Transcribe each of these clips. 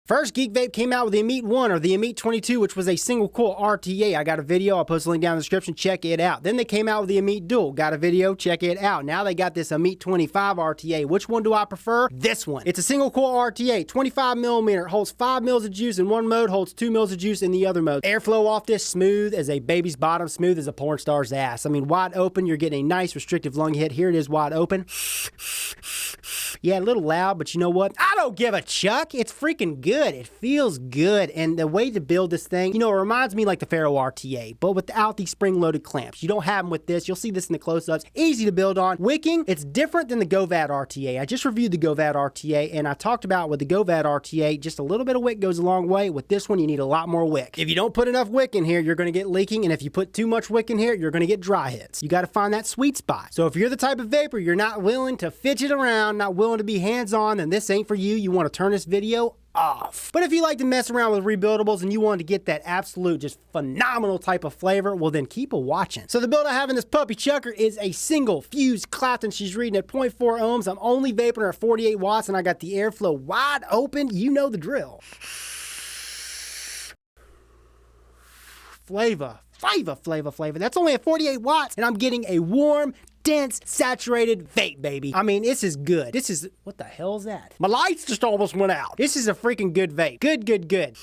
First, Geek Vape came out with the Ammit 1 or the Ammit 22, which was a single coil RTA. I got a video. I'll post a link down in the description. Check it out. Then they came out with the Ammit Dual. Got a video. Check it out. Now they got this Ammit 25 RTA. Which one do I prefer? This one. It's a single coil RTA, 25 millimeter. Holds 5 mils of juice in one mode, holds 2 mils of juice in the other mode. Airflow off this smooth as a baby's bottom, smooth as a porn star's ass. I mean, wide open. You're getting a nice restrictive lung hit. Here it is wide open. Yeah, a little loud, but you know what? I don't give a chuck. It's freaking good. It feels good. And the way to build this thing, you know, it reminds me like the Pharaoh RTA, but without these spring-loaded clamps. You don't have them with this. You'll see this in the close-ups. Easy to build on. Wicking, it's different than the GoVat RTA. I just reviewed the GoVat RTA, and I talked about with the GoVat RTA, just a little bit of wick goes a long way. With this one, you need a lot more wick. If you don't put enough wick in here, you're going to get leaking, and if you put too much wick in here, you're going to get dry hits. You got to find that sweet spot. So if you're the type of vapor, you're not willing to fidget around, not willing to be hands-on, then this ain't for you. You want to turn this video off. But if you like to mess around with rebuildables and you want to get that absolute just phenomenal type of flavor, well then keep a watching. So the build I have in this puppy chucker is a single fused Clapton. She's reading at 0.4 ohms. I'm only vaping her at 48 watts and I got the airflow wide open. You know the drill. Flavor. That's only at 48 watts and I'm getting a warm, dense, saturated vape, baby. I mean, this is good. This is, what the hell is that? My lights just almost went out. This is a freaking good vape. Good.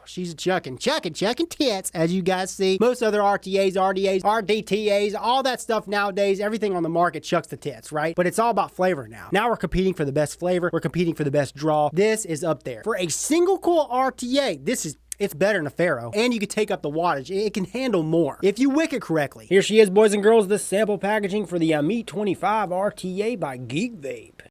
She's chucking tits, as you guys see. Most other RTAs, RDAs, RDTAs, all that stuff nowadays, everything on the market chucks the tits, right? But it's all about flavor now. Now we're competing for the best flavor. We're competing for the best draw. This is up there. For a single coil RTA, it's better than a Pharaoh, and you can take up the wattage. It can handle more if you wick it correctly. Here she is, boys and girls, the sample packaging for the Ammit 25 RTA by Geek Vape.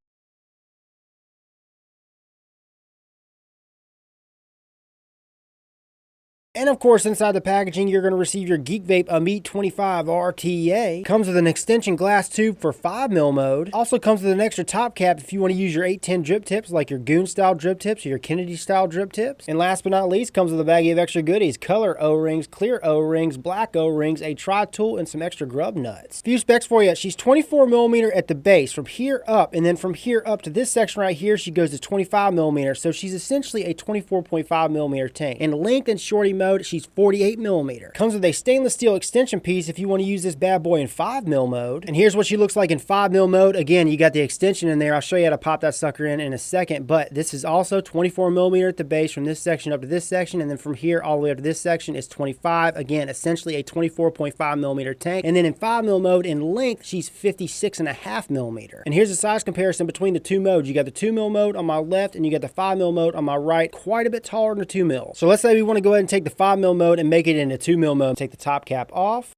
And of course, inside the packaging, you're going to receive your Geek Vape Ammit 25 RTA. Comes with an extension glass tube for 5mm mode. Also comes with an extra top cap if you want to use your 810 drip tips, like your Goon style drip tips or your Kennedy style drip tips. And last but not least, comes with a baggie of extra goodies: color O-rings, clear O-rings, black O-rings, a tri-tool, and some extra grub nuts. Few specs for you. She's 24mm at the base from here up, and then from here up to this section right here, she goes to 25mm. So she's essentially a 24.5mm tank. In length and shorty mode, she's 48mm. Comes with a stainless steel extension piece if you want to use this bad boy in 5mm mode. And here's what she looks like in 5mm mode. Again, you got the extension in there. I'll show you how to pop that sucker in a second, but this is also 24mm at the base from this section up to this section, and then from here all the way up to this section is 25. Again, essentially a 24.5mm tank. And then in 5mm mode in length, she's 56.5mm. And here's the size comparison between the two modes. You got the 2mm mode on my left, and you got the 5mm mode on my right. Quite a bit taller than the 2mm. So let's say we want to go ahead and take the 5mm mode and make it into 2mm mode. Take the top cap off,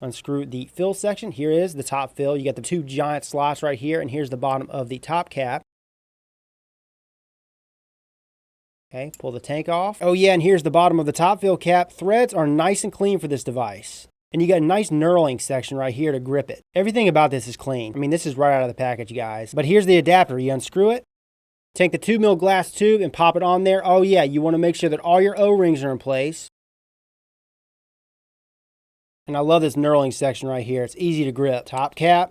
unscrew the fill section. Here is the top fill. You got the two giant slots right here, and here's the bottom of the top cap. Okay, pull the tank off. Oh yeah, and here's the bottom of the top fill cap. Threads are nice and clean for this device. And you got a nice knurling section right here to grip it. Everything about this is clean. I mean, this is right out of the package, guys. But here's the adapter. You unscrew it. Take the 2mm glass tube and pop it on there. Oh yeah, you want to make sure that all your O-rings are in place. And I love this knurling section right here. It's easy to grip. Top cap.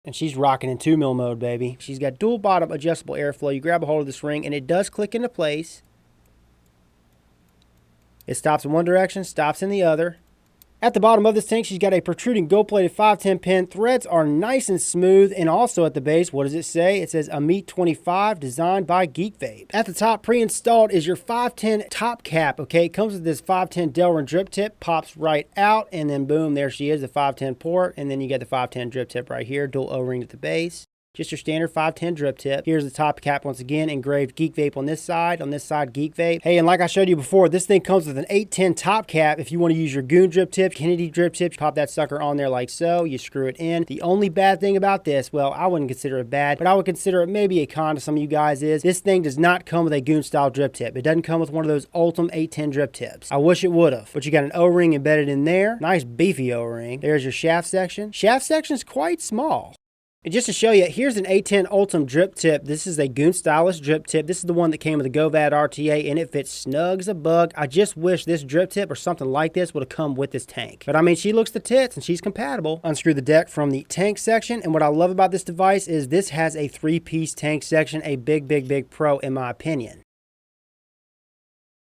And she's rocking in 2mm mode, baby. She's got dual bottom adjustable airflow. You grab a hold of this ring and it does click into place. It stops in one direction, stops in the other. At the bottom of this tank, she's got a protruding gold-plated 510 pin. Threads are nice and smooth. And also at the base, what does it say? It says Ammit 25, designed by Geek Vape. At the top, pre-installed is your 510 top cap, okay? It comes with this 510 Delrin drip tip, pops right out, and then boom, there she is, the 510 port. And then you get the 510 drip tip right here, dual O-ring at the base. Just your standard 510 drip tip. Here's the top cap once again, engraved Geek Vape on this side Geek Vape. Hey, and like I showed you before, this thing comes with an 810 top cap. If you want to use your Goon drip tip, Kennedy drip tip, pop that sucker on there like so, you screw it in. The only bad thing about this, well, I wouldn't consider it bad, but I would consider it maybe a con to some of you guys, is this thing does not come with a Goon style drip tip. It doesn't come with one of those Ultim 810 drip tips. I wish it would have, but you got an O-ring embedded in there. Nice beefy O-ring. There's your shaft section. Shaft section is quite small. And just to show you, here's an A10 Ultim drip tip. This is a Goon Stylus drip tip. This is the one that came with the GoVad RTA, and it fits snug as a bug. I just wish this drip tip or something like this would have come with this tank. But I mean, she looks the tits and she's compatible. Unscrew the deck from the tank section, and what I love about this device is this has a 3-piece tank section, a big pro in my opinion.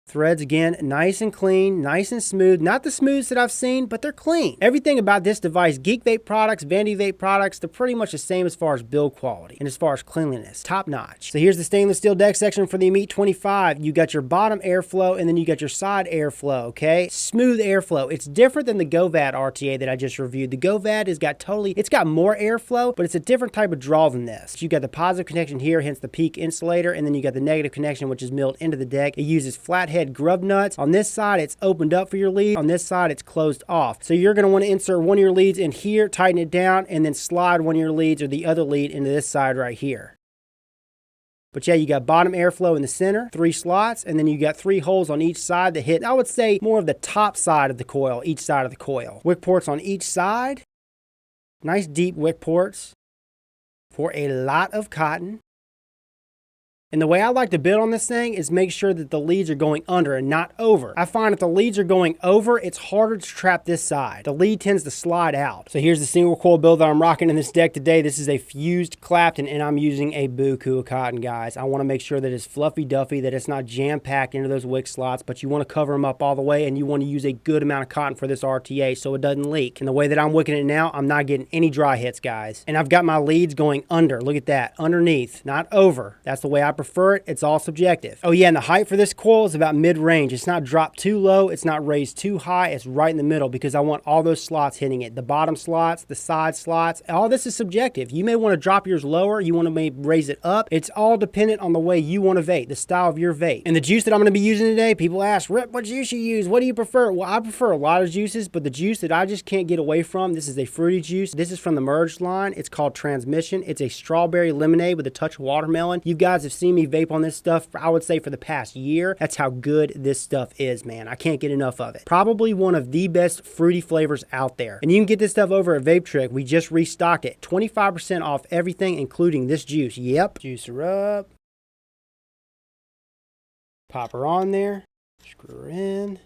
Threads again, nice and clean, nice and smooth. Not the smoothest that I've seen, but they're clean. Everything about this device, Geek Vape products, Vandy Vape products, they're pretty much the same as far as build quality and as far as cleanliness. Top notch. So here's the stainless steel deck section for the Ammit 25. You got your bottom airflow and then you got your side airflow, okay? Smooth airflow. It's different than the GoVad RTA that I just reviewed. The GoVad has got it's got more airflow, but it's a different type of draw than this. You got the positive connection here, hence the peak insulator, and then you got the negative connection, which is milled into the deck. It uses flathead grub nuts. On this side, it's opened up for your lead. On this side, it's closed off. So you're going to want to insert one of your leads in here, tighten it down, and then slide one of your leads or the other lead into this side right here. But yeah, you got bottom airflow in the center, 3 slots, and then you got 3 holes on each side that hit, I would say, more of the top side of the coil, each side of the coil. Wick ports on each side. Nice deep wick ports for a lot of cotton. And the way I like to build on this thing is make sure that the leads are going under and not over. I find if the leads are going over, it's harder to trap this side. The lead tends to slide out. So here's the single coil build that I'm rocking in this deck today. This is a fused Clapton, and I'm using a buku of cotton, guys. I want to make sure that it's fluffy duffy, that it's not jam-packed into those wick slots, but you want to cover them up all the way, and you want to use a good amount of cotton for this RTA so it doesn't leak. And the way that I'm wicking it now, I'm not getting any dry hits, guys. And I've got my leads going under. Look at that. Underneath, not over. That's the way I prefer it. It's all subjective. Oh yeah, and the height for this coil is about mid-range. It's not dropped too low. It's not raised too high. It's right in the middle because I want all those slots hitting it. The bottom slots, the side slots, all this is subjective. You may want to drop yours lower. You want to maybe raise it up. It's all dependent on the way you want to vape, the style of your vape. And the juice that I'm going to be using today, people ask, Rip, what juice you use? What do you prefer? Well, I prefer a lot of juices, but the juice that I just can't get away from, this is a fruity juice. This is from the Merged line. It's called Transmission. It's a strawberry lemonade with a touch of watermelon. You guys have seen me vape on this stuff, I would say, for the past year. That's how good this stuff is, man. I can't get enough of it. Probably one of the best fruity flavors out there. And you can get this stuff over at Vape Trick. We just restocked it. 25% off everything, including this juice. Yep. Juice her up. Pop her on there. Screw her in.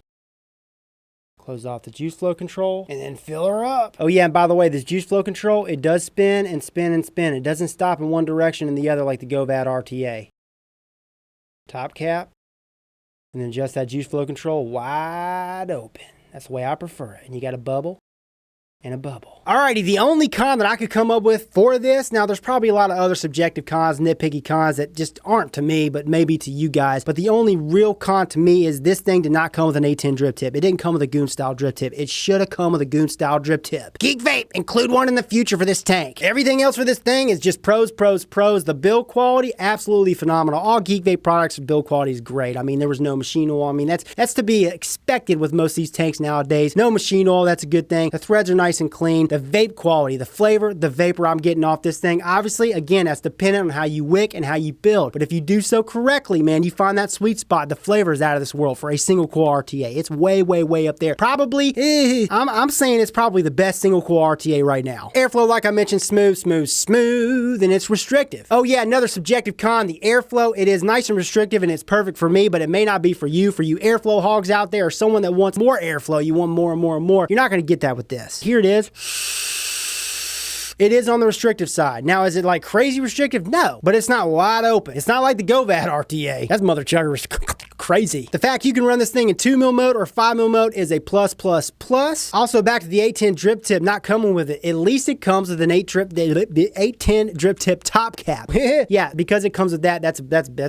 Close off the juice flow control and then fill her up. Oh yeah, and by the way, this juice flow control, it does spin and spin and spin. It doesn't stop in one direction and the other like the GoVad RTA. Top cap, and then just that juice flow control wide open. That's the way I prefer it. And you got a bubble and a bubble. Alrighty, the only con that I could come up with for this, now there's probably a lot of other subjective cons, nitpicky cons that just aren't to me, but maybe to you guys. But the only real con to me is this thing did not come with an A10 drip tip. It didn't come with a Goon style drip tip. It should have come with a Goon style drip tip. Geek Vape, include one in the future for this tank. Everything else for this thing is just pros. The build quality, absolutely phenomenal. All Geek Vape products, build quality is great. I mean, there was no machine oil. I mean, that's to be expected with most of these tanks nowadays. No machine oil, that's a good thing. The threads are nice and clean. The vape quality, the flavor, the vapor I'm getting off this thing, obviously, again, that's dependent on how you wick and how you build. But if you do so correctly, man, you find that sweet spot. The flavor is out of this world for a single coil RTA. It's way up there. Probably, I'm saying it's probably the best single coil RTA right now. Airflow, like I mentioned, smooth, and it's restrictive. Oh yeah, another subjective con, the airflow. It is nice and restrictive and it's perfect for me, but it may not be for you. For you airflow hogs out there or someone that wants more airflow, you want more and more. You're not going to get that with this. Here it is. It is on the restrictive side. Now, is it like crazy restrictive? No, but it's not wide open. It's not like the GoVad RTA. That's mother chugger is crazy. The fact you can run this thing in 2mm mode or 5mm mode is a plus. Also, back to the A10 drip tip not coming with it. At least it comes with an the A10 drip tip top cap. Yeah, because it comes with that, that's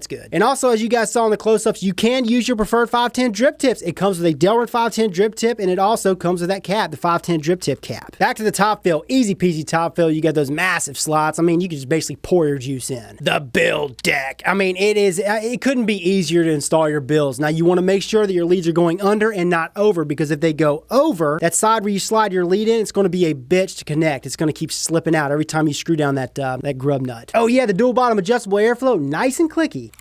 good. And also, as you guys saw in the close-ups, you can use your preferred 510 drip tips. It comes with a Delrin 510 drip tip, and it also comes with that cap, the 510 drip tip cap. Back to the top fill. Easy peasy top fill. You got those massive slots. I mean, you can just basically pour your juice in. The build deck. I mean, it couldn't be easier to install your builds. Now, you want to make sure that your leads are going under and not over, because if they go over, that side where you slide your lead in, it's going to be a bitch to connect. It's going to keep slipping out every time you screw down that grub nut. Oh yeah, the dual bottom adjustable airflow, nice and clicky.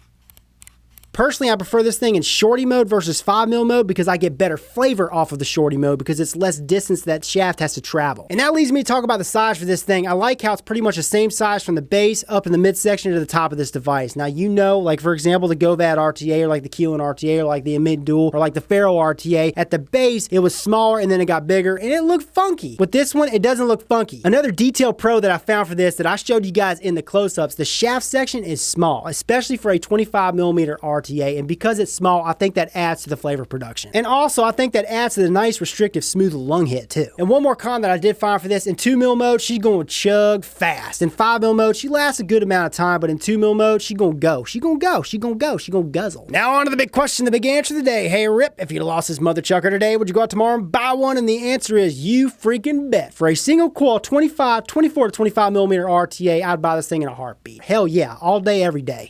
Personally, I prefer this thing in shorty mode versus 5mm mode because I get better flavor off of the shorty mode because it's less distance that shaft has to travel. And that leads me to talk about the size for this thing. I like how it's pretty much the same size from the base up in the midsection to the top of this device. Now, you know, like for example, the GoVat RTA or like the Coil RTA or like the Ammit Dual or like the Ferro RTA, at the base, it was smaller and then it got bigger and it looked funky. With this one, it doesn't look funky. Another detail pro that I found for this that I showed you guys in the close-ups, the shaft section is small, especially for a 25mm RTA, and because it's small, I think that adds to the flavor production. And also, I think that adds to the nice, restrictive, smooth lung hit too. And one more con that I did find for this, in 2mm mode, she's going to chug fast. In 5mm mode, she lasts a good amount of time, but in 2mm mode, she's going to go. She's going to go. She's going to go. She's going to guzzle. Now on to the big question, the big answer of the day. Hey, Rip, if you'd lost this mother chucker today, would you go out tomorrow and buy one? And the answer is you freaking bet. For a single coil 24 to 25mm RTA, I'd buy this thing in a heartbeat. Hell yeah, all day, every day.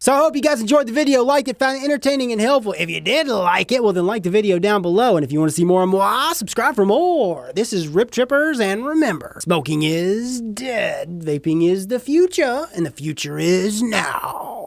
So I hope you guys enjoyed the video, liked it, found it entertaining and helpful. If you did like it, well then like the video down below. And if you want to see more and more, subscribe for more. This is Rip Trippers, and remember, smoking is dead, vaping is the future, and the future is now.